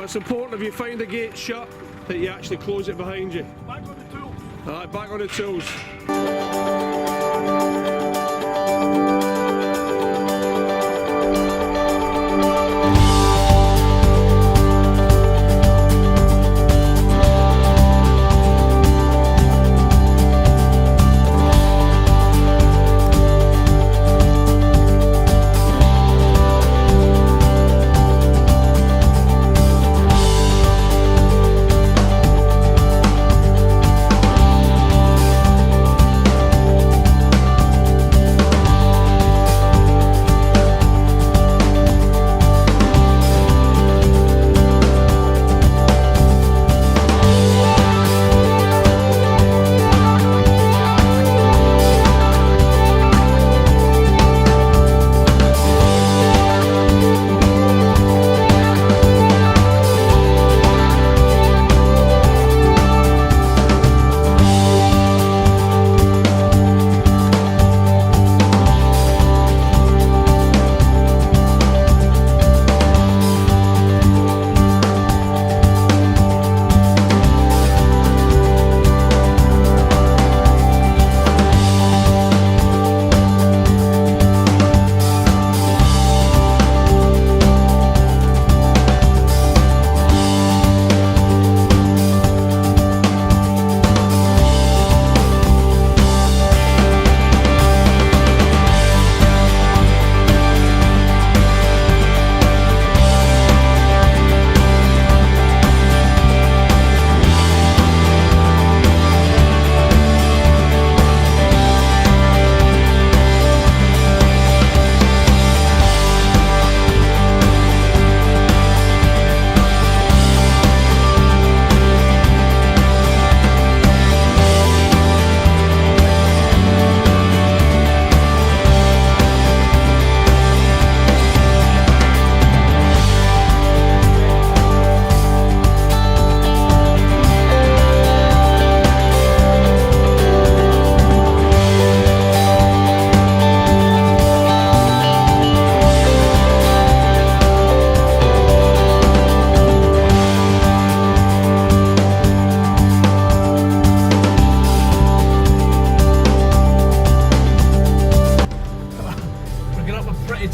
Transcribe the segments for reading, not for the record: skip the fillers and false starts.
it's important if you find a gate shut that you actually close it behind you. Back on the tools. Alright, back on the tools.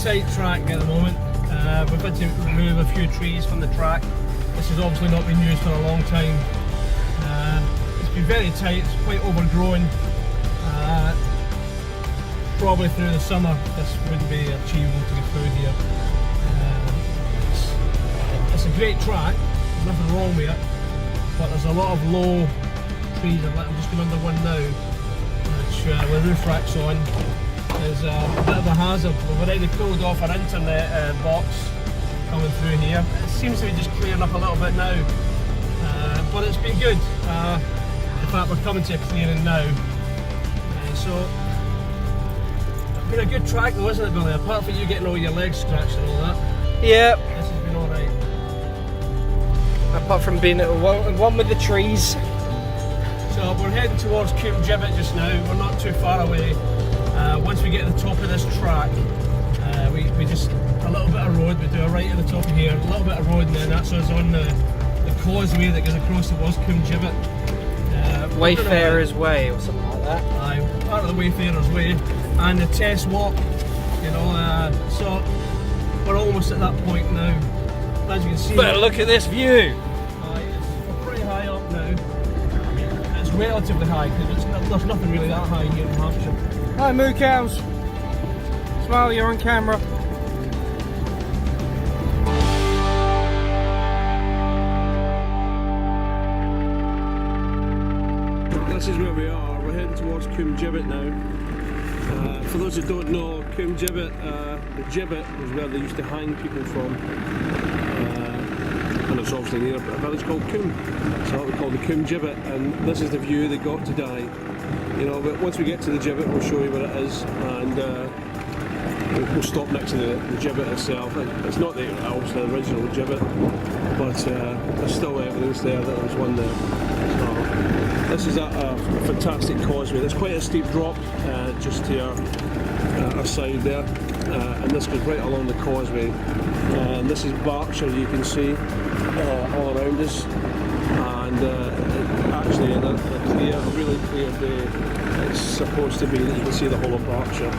Tight track at the moment. We've had to remove a few trees from the track. This has obviously not been used for a long time. It's been very tight, it's quite overgrown. Probably through the summer this wouldn't be achievable to get through here. It's a great track, there's nothing wrong with it, but there's a lot of low trees. I'm just going under one now, which with roof racks on is a bit of a hazard. We've already pulled off our internet box coming through here. It seems to be just clearing up a little bit now, but it's been good. In fact, we're coming to a clearing now. So it's been a good track though, isn't it, Billy? Apart from you getting all your legs scratched and all that. Yeah. This has been alright. Apart from being at one with the trees. So we're heading towards Coombe Gibbet just now. We're not too far away. Once we get to the top of this track, we just a little bit of road. We do a right at the top of here, a little bit of road, and then that's us on the causeway that goes across towards Coombe Gibbet. Wayfarer's Way or something like that. Aye, part of the Wayfarer's Way, and the test walk. You know, so we're almost at that point now. As you can see. But look at this view. We're pretty high up now. I mean, it's relatively high because there's nothing really that high here in Hampshire. Hi moo cows. Smile, you're on camera. This is where we are. We're heading towards Coombe Gibbet now. For those who don't know, Coombe Gibbet, the gibbet is where they used to hang people from. And it's obviously near a village called Coombe. So that we call the Coombe Gibbet, and this is the view they got to die. You know, but once we get to the gibbet, we'll show you what it is, and we'll stop next to the gibbet itself. It's not obviously the original gibbet, but there's still evidence there that there was one there. So this is a fantastic causeway. There's quite a steep drop just to our side there. and this goes right along the causeway. And this is Berkshire, you can see all around us. And actually, in a clear, really clear day, it's supposed to be that you can see the whole of Berkshire.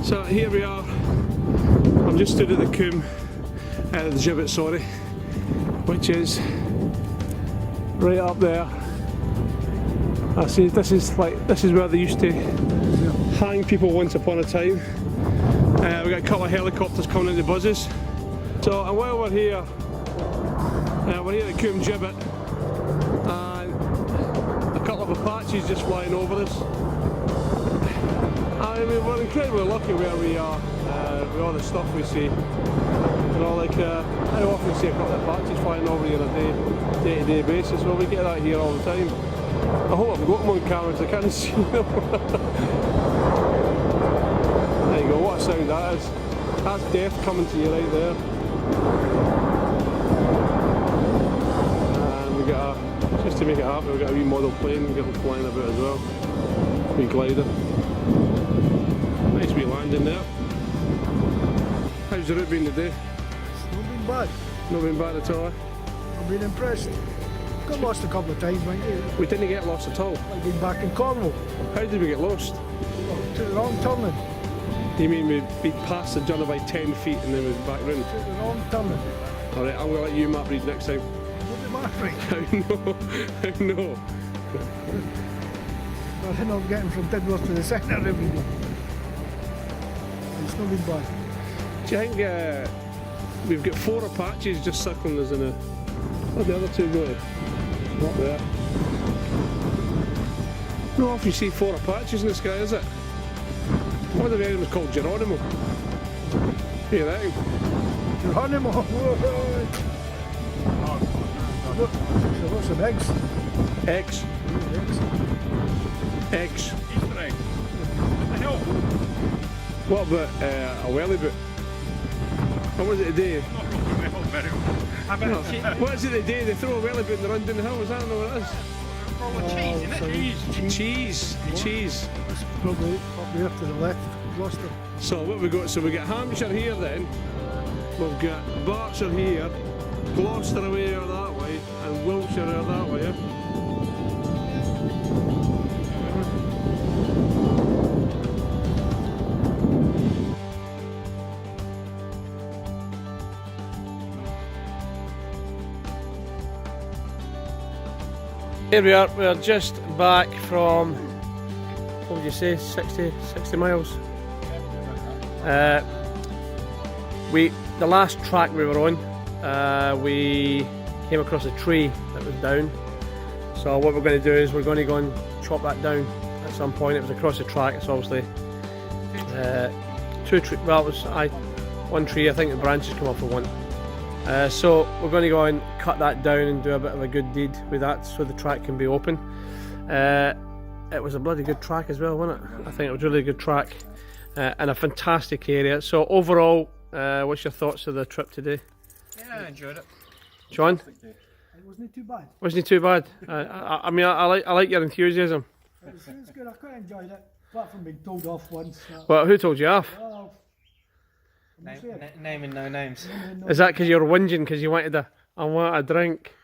So here we are. I'm just stood at the coombe, the gibbet, sorry, which is right up there. I see. This is where they used to hang people once upon a time. We got a couple of helicopters coming into buzzes. So and while we're here at the coombe gibbet, and a couple of Apaches just flying over us. I mean, we're incredibly lucky where we are with all the stuff we see. You know, like I often see a couple of Apaches flying over here on a day-to-day basis. Well, we get that here all the time. I hope I've got them on camera because I can't see them. There you go, what a sound that is. That's death coming to you right there. And we got just to make it happen, we've got a wee model plane, we've got them flying about as well. Wee glider. Nice wee landing there. How's the route been today? It's not been bad. Not been bad at all. I've been impressed. Got lost a couple of times, mind you. We didn't get lost at all. I've been back in Cornwall. How did we get lost? Took the wrong turning. You mean we passed the journey by 10 feet and then we back round? Took the wrong turning. Alright, I'm going to let you map read next time. What did map right? I know. I ended up getting from Tidworth to the centre every day. It's not been bad. Do you think we've got 4 Apaches just circling us in a... Where'd the other 2 go? Not there. No often you see 4 Apaches in the sky, is it? One of the areas was called Geronimo. Hear that? Geronimo! So what's some eggs? Eggs. Eggs. Easter egg. I know. What about a welly boot? What was it today? Not really well, very well. I bet it's cheese. What is it today? They throw a welly boot and they run down the hill, is that not what it is? Full of cheese, isn't it? Cheese. Cheese. That's probably up there to the left, Gloucester. So what we got? So we got Hampshire here then. We've got Berkshire here, Gloucester away or that way, and Wiltshire or that way. Yeah? Here we are, we're just back from, what would you say, 60 miles? The last track we were on, we came across a tree that was down. So what we're going to do is we're going to go and chop that down at some point. It was across the track, it's obviously 2 trees, well it was one tree, I think the branches come off of one. So we're going to go and cut that down and do a bit of a good deed with that so the track can be open. It was a bloody good track as well, wasn't it? I think it was a really good track and a fantastic area. So overall, what's your thoughts of the trip today? Yeah, I enjoyed it. John? It wasn't too bad. Wasn't it too bad? I mean, I like your enthusiasm. It was good, I quite enjoyed it. Apart from being told off once. Well, who told you off? Well, Naming no names. Is that because you were whinging because you wanted I want a drink?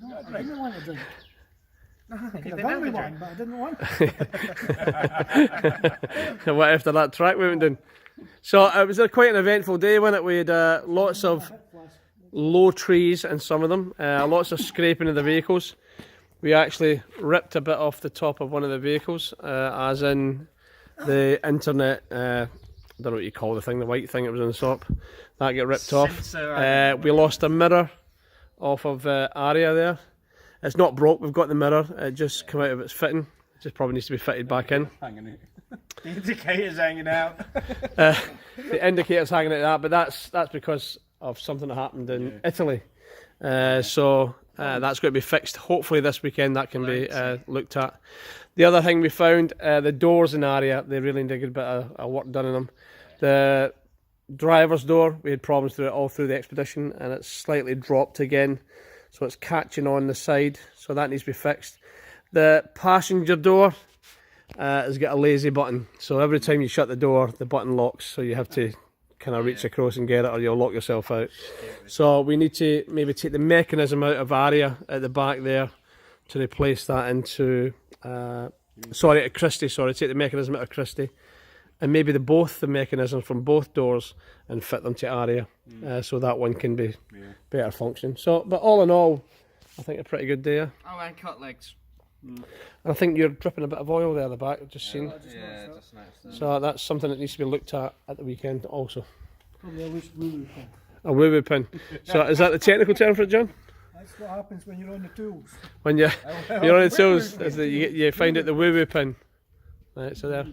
No, I didn't want a drink. No, I you could have didn't done have a with drink. one, but I didn't want. What after that track we went down? So it was quite an eventful day, wasn't it? We had lots of low trees in some of them, lots of scraping of the vehicles. We actually ripped a bit off the top of one of the vehicles, as in the internet, I don't know what you call the thing, the white thing that was on the top, that got ripped off. We lost a mirror off of Aria there. It's not broke, we've got the mirror, it just came out of its fitting. just probably needs to be fitted back in. Hanging out. The indicator's hanging out. The indicator's hanging out that, but that's because of something that happened in Italy. So that's going to be fixed. Hopefully this weekend that can be looked at. The other thing we found, the doors in the area, they really need a good bit of work done in them. The driver's door, we had problems through it all through the expedition, and it's slightly dropped again, so it's catching on the side, so that needs to be fixed. The passenger door has got a lazy button, so every time you shut the door the button locks, so you have to kind of reach across and get it, or you'll lock yourself out. So we need to maybe take the mechanism out of area at the back there to replace that into at Christie, take the mechanism out of Christie, and maybe the mechanisms from both doors and fit them to area, so that one can be better function. So, but all in all, I think a pretty good day. Oh, and cut legs. And I think you're dripping a bit of oil there at the back, I've just seen. Just nice. So that's something that needs to be looked at the weekend also. Probably a loose woo-woo pin. A woo-woo pin. So is that the technical term for it, John? That's what happens when you're on the tools. When you're on the tools, you find out the woo-woo pin. Right, so there.